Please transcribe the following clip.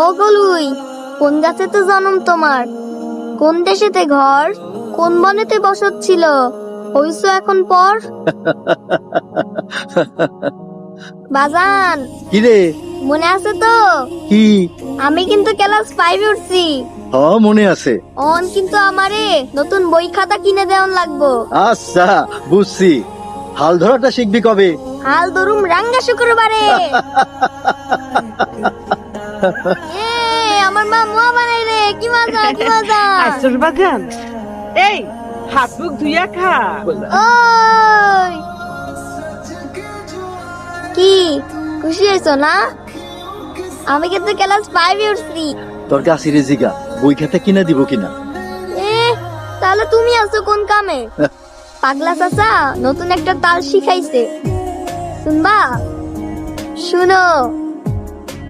ও গলুই, কোন গাছেতে জন্ম তোমার? কোন দেশেতে ঘর? কোন বনেতে বসত ছিল? হইছো এখন পর? বাজান, কিরে? মনে আছে তো? কি? আমি কিন্তু ক্লাস 5 উঠছি। হ, মনে আছে। অন কিন্তু আমারে নতুন বই খাতা কিনে দেওয়ান লাগবো। আচ্ছা, বুঝছি। হাল ধরাটা শিখবি কবে? হাল ধরুম রাঙ্গা শুক্রবারে। এ, আমার মা মুয়া বানাই রে, কি মজা কি মজা। আসর বাগান, এই হাত মুখ ধুইয়া খা। ওই কি খুশি হয়েছো না? আমি কিন্তু ক্লাস 5 উঠছি। তোর কাছিরে জিগা বই খাতা কিনা দিব কিনা। এ, তাহলে তুমি আছো কোন কামে? পাগলা চাচা নতুন একটা তাল শিখাইছে, শুনবা? শুনো।